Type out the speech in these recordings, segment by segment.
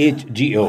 HGO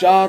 4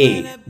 A,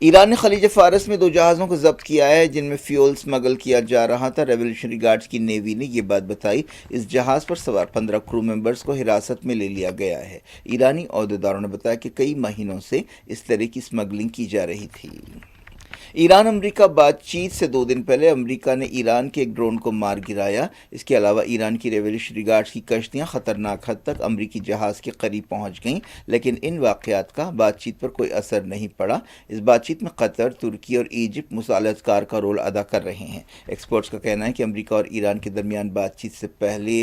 Iran نے خلیج فارس میں 2 جہازوں کو ضبط کیا ہے جن میں فیول اسمگل کیا جا رہا تھا۔ ریولیوشنری گارڈز کی نیوی نے یہ بات بتائی۔ اس جہاز پر سوار 15 کرو ممبرز کو حراست میں لے لیا گیا ہے۔ ایرانی عہدیداروں نے بتایا کہ کئی مہینوں سے اس طرح کی اسمگلنگ کی جا رہی تھی۔ ایران امریکہ بات چیت سے 2 دن پہلے امریکہ نے ایران کے ایک ڈرون کو مار گرایا۔ اس کے علاوہ ایران کی ریولیوشنری گارڈز کی کشتیاں خطرناک حد تک امریکی جہاز کے قریب پہنچ گئیں، لیکن ان واقعات کا بات چیت پر کوئی اثر نہیں پڑا۔ اس بات چیت میں قطر، ترکی اور ایجپٹ مصالحت کار کا رول ادا کر رہے ہیں۔ ایکسپرٹس کا کہنا ہے کہ امریکہ اور ایران کے درمیان بات چیت سے پہلے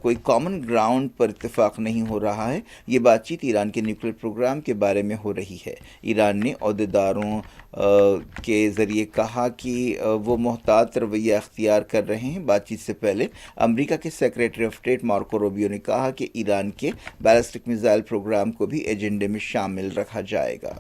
کوئی کامن گراؤنڈ پر اتفاق نہیں ہو رہا ہے۔ یہ بات چیت ایران کے نیوکلیر پروگرام کے بارے میں ہو رہی ہے۔ ایران نے عہدیداروں کے ذریعے کہا کہ وہ محتاط رویہ اختیار کر رہے ہیں۔ بات چیت سے پہلے امریکہ کے secretary of state Marco Rubio نے کہا کہ ایران کے بیلسٹک میزائل پروگرام کو بھی ایجنڈے میں شامل رکھا جائے گا۔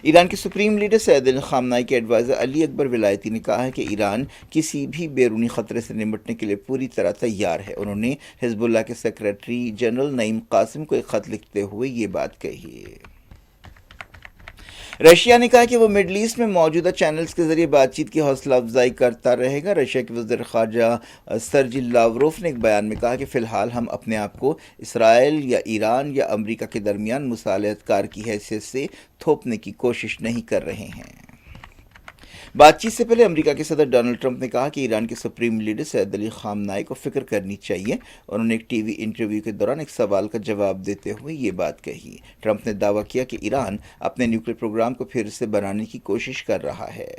ایران کے سپریم لیڈر سید علی خامنائی کے ایڈوائزر علی اکبر ولایتی نے کہا ہے کہ ایران کسی بھی بیرونی خطرے سے نمٹنے کے لیے پوری طرح تیار ہے۔ انہوں نے حزب اللہ کے سیکریٹری جنرل نعیم قاسم کو ایک خط لکھتے ہوئے یہ بات کہی ہے۔ رشیا نے کہا کہ وہ مڈل ایسٹ میں موجودہ چینلز کے ذریعے بات چیت کی حوصلہ افزائی کرتا رہے گا۔ رشیا کے وزیر خارجہ سرجی لاوروف نے ایک بیان میں کہا کہ فی الحال ہم اپنے آپ کو اسرائیل یا ایران یا امریکہ کے درمیان مصالحت کار کی حیثیت سے تھوپنے کی کوشش نہیں کر رہے ہیں۔ بات چیت سے پہلے امریکہ کے صدر ڈونلڈ ٹرمپ نے کہا کہ ایران کے سپریم لیڈر سید علی خامنائی کو فکر کرنی چاہیے۔ انہوں نے ایک ٹی وی انٹرویو کے دوران ایک سوال کا جواب دیتے ہوئے یہ بات کہی۔ ٹرمپ نے دعویٰ کیا کہ ایران اپنے نیوکلیر پروگرام کو پھر سے بنانے کی کوشش کر رہا ہے۔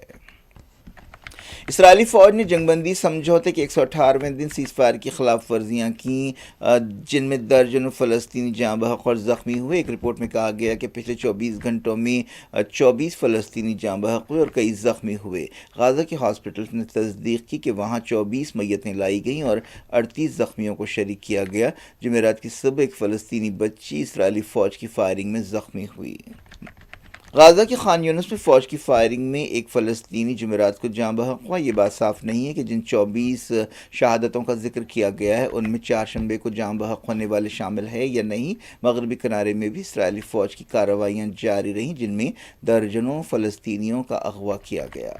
اسرائیلی فوج نے جنگ بندی سمجھوتے کے 118ویں دن سیز فائر کی خلاف ورزیاں کیں جن میں درجنوں فلسطینی جاں بحق اور زخمی ہوئے۔ ایک رپورٹ میں کہا گیا کہ پچھلے 24 گھنٹوں میں 24 فلسطینی جاں بحق ہوئے اور کئی زخمی ہوئے۔ غازہ کے ہاسپٹلز نے تصدیق کی کہ وہاں 24 میتیں لائی گئیں اور 38 زخمیوں کو شریک کیا گیا۔ جمعرات کی صبح ایک فلسطینی بچی اسرائیلی فوج کی فائرنگ میں زخمی ہوئی۔ غازہ کے خان یونس میں فوج کی فائرنگ میں ایک فلسطینی جمعرات کو جاں بحق ہوا۔ یہ بات صاف نہیں ہے کہ جن 24 شہادتوں کا ذکر کیا گیا ہے ان میں چہارشنبے کو جاں بحق ہونے والے شامل ہیں یا نہیں۔ مغربی کنارے میں بھی اسرائیلی فوج کی کارروائیاں جاری رہیں جن میں درجنوں فلسطینیوں کا اغوا کیا گیا۔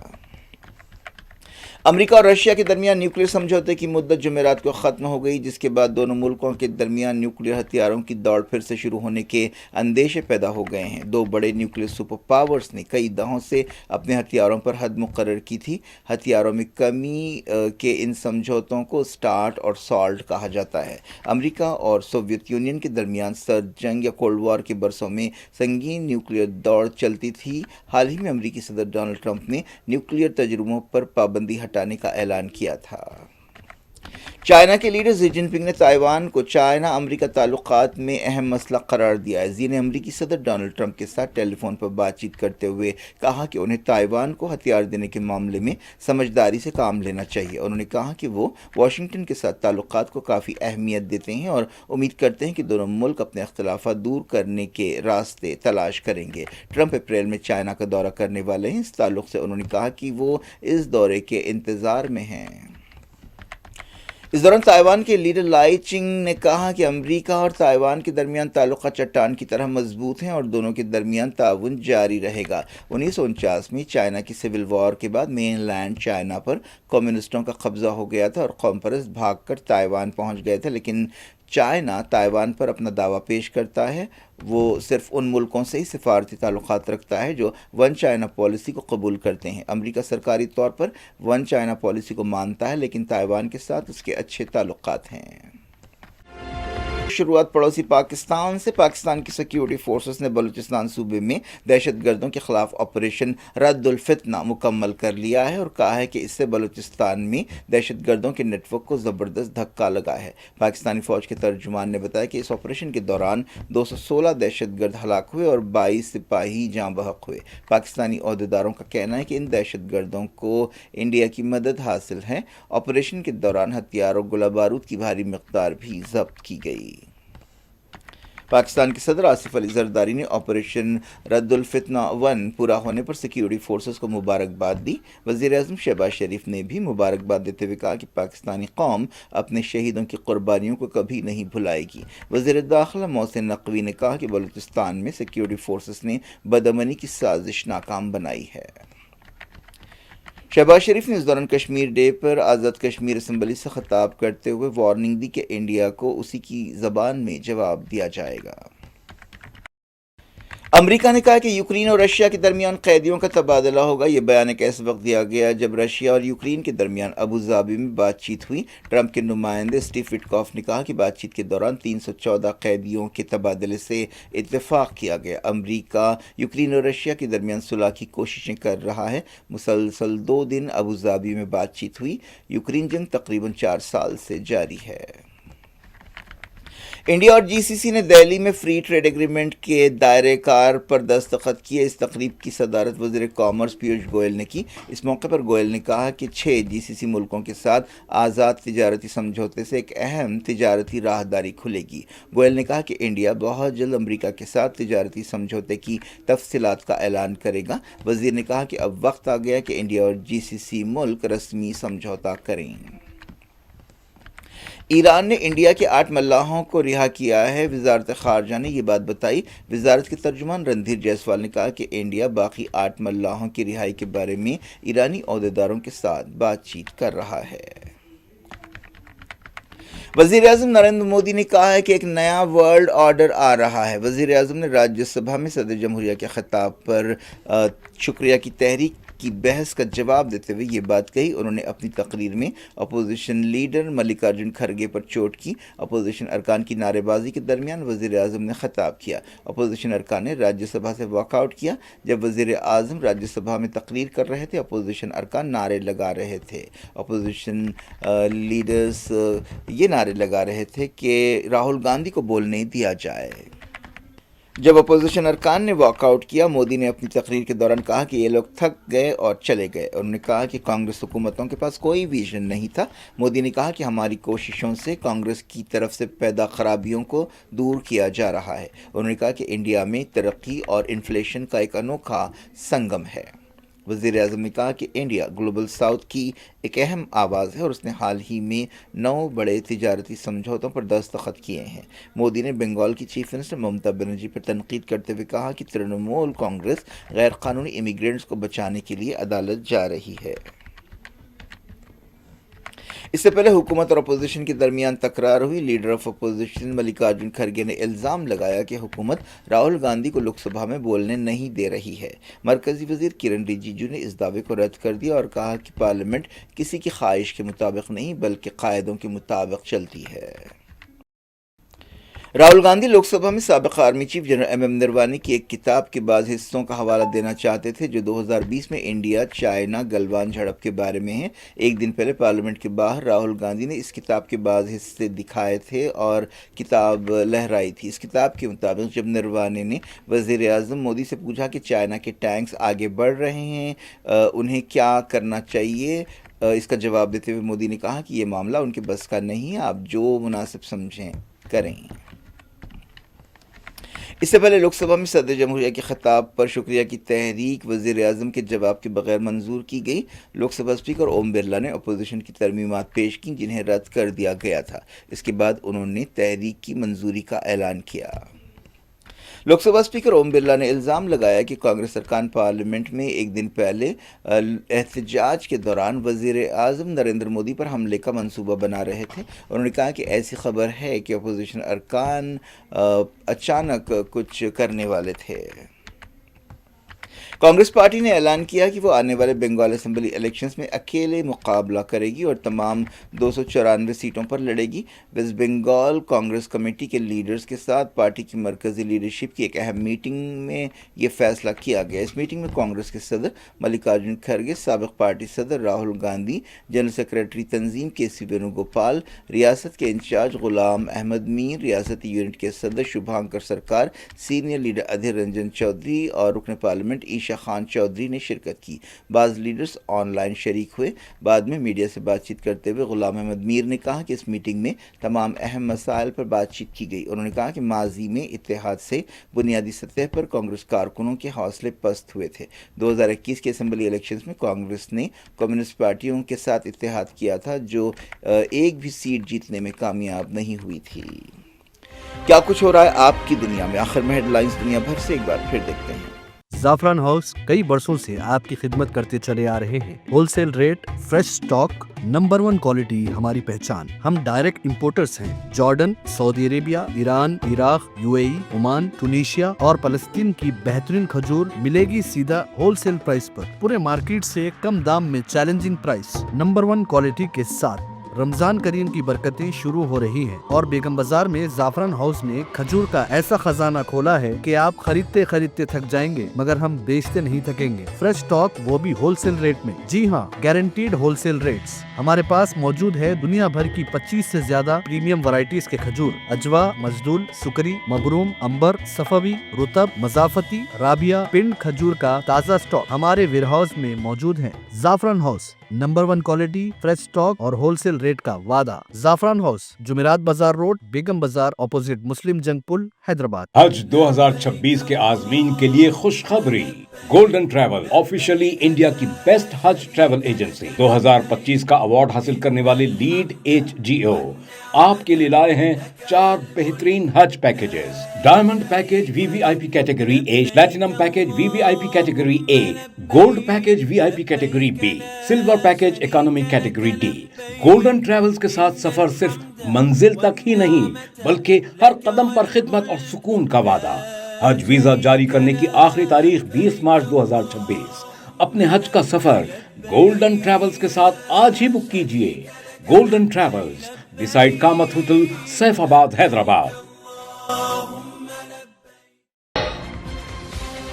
امریکہ اور رشیا کے درمیان نیوکلیر سمجھوتے کی مدت جمعرات کو ختم ہو گئی، جس کے بعد دونوں ملکوں کے درمیان نیوکلیر ہتھیاروں کی دوڑ پھر سے شروع ہونے کے اندیشے پیدا ہو گئے ہیں۔ 2 بڑے نیوکلیر سپر پاورز نے کئی دہوں سے اپنے ہتھیاروں پر حد مقرر کی تھی۔ ہتھیاروں میں کمی کے ان سمجھوتوں کو سٹارٹ اور سالٹ کہا جاتا ہے۔ امریکہ اور سوویت یونین کے درمیان سرد جنگ یا کولڈ وار کے برسوں میں سنگین نیوکلیر دوڑ چلتی تھی۔ حال ہی میں امریکی صدر ڈونلڈ ٹرمپ نے نیوکلیر تجربوں پر پابندی ہٹانے کا اعلان کیا تھا۔ چائنا کے لیڈر ژی جن پنگ نے تائیوان کو چائنا امریکہ تعلقات میں اہم مسئلہ قرار دیا ہے۔ ژی نے امریکی صدر ڈونلڈ ٹرمپ کے ساتھ ٹیلی فون پر بات چیت کرتے ہوئے کہا کہ انہیں تائیوان کو ہتھیار دینے کے معاملے میں سمجھداری سے کام لینا چاہیے۔ انہوں نے کہا کہ وہ واشنگٹن کے ساتھ تعلقات کو کافی اہمیت دیتے ہیں اور امید کرتے ہیں کہ دونوں ملک اپنے اختلافات دور کرنے کے راستے تلاش کریں گے۔ ٹرمپ اپریل میں چائنا کا دورہ کرنے والے ہیں۔ اس تعلق سے انہوں نے کہا کہ وہ اس دورے کے انتظار میں ہیں۔ اس دوران تائیوان کے لیڈر لائی چنگ نے کہا کہ امریکہ اور تائیوان کے درمیان تعلقات چٹان کی طرح مضبوط ہیں اور دونوں کے درمیان تعاون جاری رہے گا۔ 1949 میں چائنا کی سول وار کے بعد مین لینڈ چائنا پر کمیونسٹوں کا قبضہ ہو گیا تھا اور قوم پرست بھاگ کر تائیوان پہنچ گئے تھے، لیکن چائنا تائیوان پر اپنا دعویٰ پیش کرتا ہے۔ وہ صرف ان ملکوں سے ہی سفارتی تعلقات رکھتا ہے جو ون چائنا پالیسی کو قبول کرتے ہیں۔ امریکہ سرکاری طور پر ون چائنا پالیسی کو مانتا ہے، لیکن تائیوان کے ساتھ اس کے اچھے تعلقات ہیں۔ شروعات پڑوسی پاکستان سے۔ پاکستان کی سیکیورٹی فورسز نے بلوچستان صوبے میں دہشت گردوں کے خلاف آپریشن رد الفتنہ مکمل کر لیا ہے اور کہا ہے کہ اس سے بلوچستان میں دہشت گردوں کے نیٹ ورک کو زبردست دھکا لگا ہے۔ پاکستانی فوج کے ترجمان نے بتایا کہ اس آپریشن کے دوران 216 دہشت گرد ہلاک ہوئے اور 22 سپاہی جاں بحق ہوئے۔ پاکستانی عہدیداروں کا کہنا ہے کہ ان دہشت گردوں کو انڈیا کی مدد حاصل ہے۔ آپریشن کے دوران ہتھیار اور گولہ بارود کی بھاری مقدار بھی ضبط کی گئی۔ پاکستان کے صدر آصف علی زرداری نے آپریشن رد الفتنہ 1 پورا ہونے پر سیکیورٹی فورسز کو مبارکباد دی۔ وزیر اعظم شہباز شریف نے بھی مبارکباد دیتے ہوئے کہا کہ پاکستانی قوم اپنے شہیدوں کی قربانیوں کو کبھی نہیں بھلائے گی۔ وزیر داخلہ محسن نقوی نے کہا کہ بلوچستان میں سیکیورٹی فورسز نے بدامنی کی سازش ناکام بنائی ہے۔ شہباز شریف نے اس دوران کشمیر ڈے پر آزاد کشمیر اسمبلی سے خطاب کرتے ہوئے وارننگ دی کہ انڈیا کو اسی کی زبان میں جواب دیا جائے گا۔ امریکہ نے کہا کہ یوکرین اور رشیا کے درمیان قیدیوں کا تبادلہ ہوگا۔ یہ بیان ایک ایسے وقت دیا گیا جب رشیا اور یوکرین کے درمیان ابوظہبی میں بات چیت ہوئی۔ ٹرمپ کے نمائندے اسٹیو وٹکاف نے کہا کہ بات چیت کے دوران 314 قیدیوں کے تبادلے سے اتفاق کیا گیا۔ امریکہ یوکرین اور رشیا کے درمیان صلح کی کوششیں کر رہا ہے۔ مسلسل 2 دن ابوظہبی میں بات چیت ہوئی۔ یوکرین جنگ تقریباً 4 سال سے جاری ہے۔ انڈیا اور جی سی سی نے دہلی میں فری ٹریڈ ایگریمنٹ کے دائرۂ کار پر دستخط کیے۔ اس تقریب کی صدارت وزیر کامرس پیوش گوئل نے کی۔ اس موقع پر گوئل نے کہا کہ 6 جی سی سی ملکوں کے ساتھ آزاد تجارتی سمجھوتے سے ایک اہم تجارتی راہداری کھلے گی۔ گوئل نے کہا کہ انڈیا بہت جلد امریکہ کے ساتھ تجارتی سمجھوتے کی تفصیلات کا اعلان کرے گا۔ وزیر نے کہا کہ اب وقت آ گیا کہ انڈیا اور جی سی سی ملک رسمی سمجھوتا کریں۔ ایران نے انڈیا کے 8 ملاحوں کو رہا کیا ہے۔ وزارت خارجہ نے یہ بات بتائی۔ وزارت کے ترجمان رندھیر جیسوال نے کہا کہ انڈیا باقی 8 ملاحوں کی رہائی کے بارے میں ایرانی عہدیداروں کے ساتھ بات چیت کر رہا ہے۔ وزیر اعظم نریندر مودی نے کہا ہے کہ ایک نیا ورلڈ آرڈر آ رہا ہے۔ وزیر اعظم نے راجیہ سبھا میں صدر جمہوریہ کے خطاب پر شکریہ کی تحریک کی بحث کا جواب دیتے ہوئے یہ بات کہی۔ انہوں نے اپنی تقریر میں اپوزیشن لیڈر ملکارجن کھڑگے پر چوٹ کی۔ اپوزیشن ارکان کی نعرے بازی کے درمیان وزیر اعظم نے خطاب کیا۔ اپوزیشن ارکان نے راجیہ سبھا سے واک آؤٹ کیا۔ جب وزیر اعظم راجیہ سبھا میں تقریر کر رہے تھے، اپوزیشن ارکان نعرے لگا رہے تھے۔ اپوزیشن لیڈرز یہ نعرے لگا رہے تھے کہ راہل گاندھی کو بولنے دیا جائے۔ جب اپوزیشن ارکان نے واک آؤٹ کیا، مودی نے اپنی تقریر کے دوران کہا کہ یہ لوگ تھک گئے اور چلے گئے۔ انہوں نے کہا کہ کانگریس حکومتوں کے پاس کوئی ویژن نہیں تھا۔ مودی نے کہا کہ ہماری کوششوں سے کانگریس کی طرف سے پیدا خرابیوں کو دور کیا جا رہا ہے۔ انہوں نے کہا کہ انڈیا میں ترقی اور انفلیشن کا ایک انوکھا سنگم ہے۔ وزیر اعظم نے کہا کہ انڈیا گلوبل ساؤتھ کی ایک اہم آواز ہے اور اس نے حال ہی میں 9 بڑے تجارتی سمجھوتوں پر دستخط کیے ہیں۔ مودی نے بنگال کی چیف منسٹر ممتا بنرجی پر تنقید کرتے ہوئے کہا کہ ترنمول کانگریس غیر قانونی امیگرینٹس کو بچانے کے لیے عدالت جا رہی ہے۔ اس سے پہلے حکومت اور اپوزیشن کے درمیان تکرار ہوئی۔ لیڈر آف اپوزیشن ملکارجن کھڑگے نے الزام لگایا کہ حکومت راہل گاندھی کو لوک سبھا میں بولنے نہیں دے رہی ہے۔ مرکزی وزیر کرن رجیجو نے اس دعوے کو رد کر دیا اور کہا کہ پارلیمنٹ کسی کی خواہش کے مطابق نہیں بلکہ قاعدوں کے مطابق چلتی ہے۔ راہل گاندھی لوک سبھا میں سابق آرمی چیف جنرل ایم نروانی کی ایک کتاب کے بعض حصوں کا حوالہ دینا چاہتے تھے جو 2020 میں انڈیا چائنا گلوان جھڑپ کے بارے میں ہے۔ ایک دن پہلے پارلیمنٹ کے باہر راہل گاندھی نے اس کتاب کے بعض حصے دکھائے تھے اور کتاب لہرائی تھی۔ اس کتاب کے مطابق جب نروانی نے وزیر اعظم مودی سے پوچھا کہ چائنا کے ٹینکس آگے بڑھ رہے ہیں، انہیں کیا کرنا چاہیے، اس کا جواب دیتے ہوئے مودی نے کہا کہ یہ معاملہ ان کے بس کا نہیں ہے، آپ جو مناسب سمجھیں کریں۔ اس سے پہلے لوک سبھا میں صدر جمہوریہ کے خطاب پر شکریہ کی تحریک وزیر اعظم کے جواب کے بغیر منظور کی گئی۔ لوک سبھا اسپیکر اوم برلا نے اپوزیشن کی ترمیمات پیش کیں جنہیں رد کر دیا گیا تھا۔ اس کے بعد انہوں نے تحریک کی منظوری کا اعلان کیا۔ لوک سبھا اسپیکر اوم برلا نے الزام لگایا کہ کانگریس ارکان پارلیمنٹ میں ایک دن پہلے احتجاج کے دوران وزیر اعظم نریندر مودی پر حملے کا منصوبہ بنا رہے تھے۔ انہوں نے کہا کہ ایسی خبر ہے کہ اپوزیشن ارکان اچانک کچھ کرنے والے تھے۔ کانگریس پارٹی نے اعلان کیا کہ وہ آنے والے بنگال اسمبلی الیکشنز میں اکیلے مقابلہ کرے گی اور تمام 294 سیٹوں پر لڑے گی۔ ویسٹ بنگال کانگریس کمیٹی کے لیڈرز کے ساتھ پارٹی کی مرکزی لیڈرشپ کی ایک اہم میٹنگ میں یہ فیصلہ کیا گیا۔ اس میٹنگ میں کانگریس کے صدر ملکارجن کھڑگے، سابق پارٹی صدر راہل گاندھی، جنرل سیکریٹری تنظیم کے سی وینوگوپال، ریاست کے انچارج غلام احمد میر، ریاستی یونٹ کے صدر شبھانکر سرکار، سینئر لیڈر ادھیر رنجن چودھری اور رکن پارلیمنٹ عیشا عائشہ خان چودھری نے شرکت کی۔ بعض لیڈرز آن لائن شریک ہوئے۔ بعد میں میڈیا سے بات چیت کرتے ہوئے غلام احمد میر نے کہا کہ اس میٹنگ میں تمام اہم مسائل پر بات چیت کی گئی۔ انہوں نے کہا کہ ماضی میں اتحاد سے بنیادی سطح پر کانگریس کارکنوں کے حوصلے پست ہوئے تھے۔ 2021 کے اسمبلی الیکشنز میں کانگریس نے کمیونسٹ پارٹیوں کے ساتھ اتحاد کیا تھا جو ایک بھی سیٹ جیتنے میں کامیاب نہیں ہوئی تھی۔ کیا کچھ ہو رہا ہے آپ کی دنیا میں؟ آخر میں ہیڈ لائنز دنیا بھر سے ایک بار پھر دیکھتے ہیں۔ زعفران ہاؤس کئی برسوں سے آپ کی خدمت کرتے چلے آ رہے ہیں۔ Wholesale rate, fresh stock, number 1 quality ہماری پہچان۔ ہم ڈائریکٹ امپورٹرز ہیں۔ Jordan, Saudi Arabia, Iran, Iraq, UAE، Oman, Tunisia اور فلسطین کی بہترین کھجور ملے گی سیدھا ہول سیل پرائس پر، پورے مارکیٹ سے کم دام میں چیلنجنگ پرائس، نمبر 1 کوالٹی کے ساتھ۔ رمضان کریم کی برکتیں شروع ہو رہی ہیں اور بیگم بازار میں زعفران ہاؤس نے کھجور کا ایسا خزانہ کھولا ہے کہ آپ خریدتے خریدتے تھک جائیں گے مگر ہم بیچتے نہیں تھکیں گے۔ فریش سٹاک، وہ بھی ہول سیل ریٹ میں۔ جی ہاں، گارنٹیڈ ہول سیل ریٹس۔ ہمارے پاس موجود ہے دنیا بھر کی 25 سے زیادہ پریمیم ورائٹیز کے کھجور، اجوا، مجدول، سکری، مبروم، امبر، صفوی، رطب، مضافتی، رابیہ، پنڈ کھجور کا تازہ سٹاک ہمارے ویئر ہاؤس میں موجود ہے۔ زعفران house, number 1 quality, fresh stock اور ہول سیل ریٹ کا وعدہ۔ زعفران ہاؤس، جمعرات بازار روڈ، بیگم بازار، اپوزٹ مسلم جنگ پل، حیدرآباد۔ حج 2026 کے عازمین کے لیے خوشخبری۔ گولڈن ٹریول آفیشلی انڈیا کی بیسٹ حج ٹریول ایجنسی 2025 کا ایوارڈ حاصل کرنے والے لیڈ HGO آپ کے لیے لائے ہیں 4 بہترین حج packages. Diamond package VVIP category A، platinum package VVIP category A، gold package VIP category B، silver package economy category D۔ Golden travels کے ساتھ سفر صرف منزل تک ہی نہیں بلکہ ہر قدم پر خدمت اور سکون کا وعدہ۔ حج ویزا جاری کرنے کی آخری تاریخ 20 مارچ 2026۔ اپنے حج کا سفر گولڈن ٹریولز کے ساتھ آج ہی بک کیجئے۔ Golden travels, beside Kamat hotel, Saifabad, Hyderabad.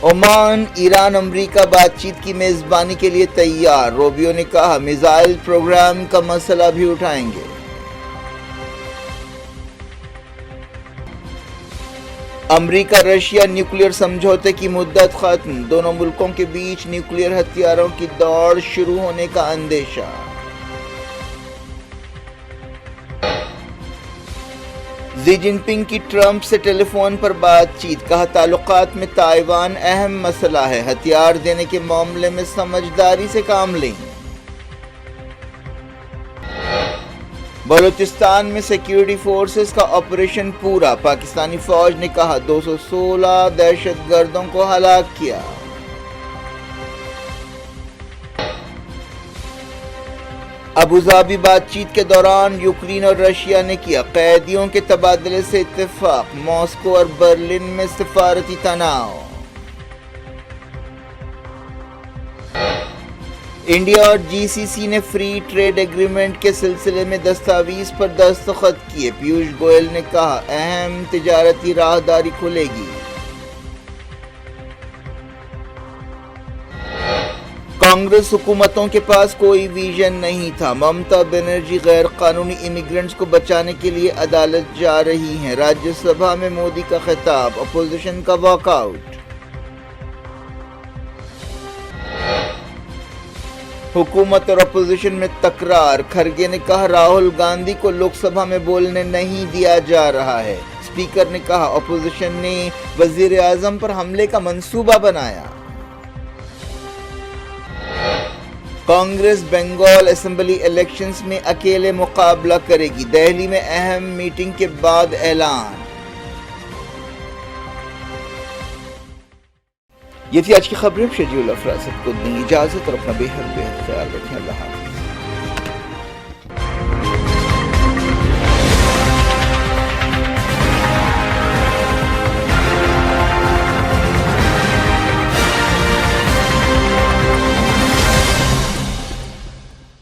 Oman, Iran, امریکہ بات چیت کی میزبانی کے لیے تیار۔ روبیو نے کہا میزائل پروگرام کا مسئلہ بھی اٹھائیں گے۔ امریکہ رشیا نیوکلیئر سمجھوتے کی مدت ختم، دونوں ملکوں کے بیچ نیوکلیئر ہتھیاروں کی دوڑ شروع ہونے کا اندیشہ۔ ژی جن پنگ کی ٹرمپ سے ٹیلی فون پر بات چیت، کہا تعلقات میں تائیوان اہم مسئلہ ہے، ہتھیار دینے کے معاملے میں سمجھداری سے کام لیں۔ بلوچستان میں سیکیورٹی فورسز کا آپریشن پورا، پاکستانی فوج نے کہا 216 دہشت گردوں کو ہلاک کیا۔ ابوظہبی بات چیت کے دوران یوکرین اور رشیا نے کیا قیدیوں کے تبادلے سے اتفاق، ماسکو اور برلن میں سفارتی تناؤ۔ انڈیا اور GCC نے فری ٹریڈ ایگریمنٹ کے سلسلے میں دستاویز پر دستخط کیے، پیوش گوئل نے کہا اہم تجارتی راہداری کھلے گی۔ کانگریس حکومتوں کے پاس کوئی ویژن نہیں تھا، ممتا بنرجی غیر قانونی امیگرنٹس کو بچانے کے لیے عدالت جا رہی ہیں، راجیہ سبھا میں مودی کا خطاب، اپوزیشن کا واک آؤٹ۔ حکومت اور اپوزیشن میں تکرار، کھرگے نے کہا راہل گاندھی کو لوک سبھا میں بولنے نہیں دیا جا رہا ہے، اسپیکر نے کہا اپوزیشن نے وزیر اعظم پر حملے کا منصوبہ بنایا۔ کانگریس بنگال اسمبلی الیکشنز میں اکیلے مقابلہ کرے گی، دہلی میں اہم میٹنگ کے بعد اعلان۔ یہ تھی آج کی خبریں، شیڈیول افراد کو دیں اجازت اور اپنا بے حد خیال رکھیں۔ اللہ حافظ۔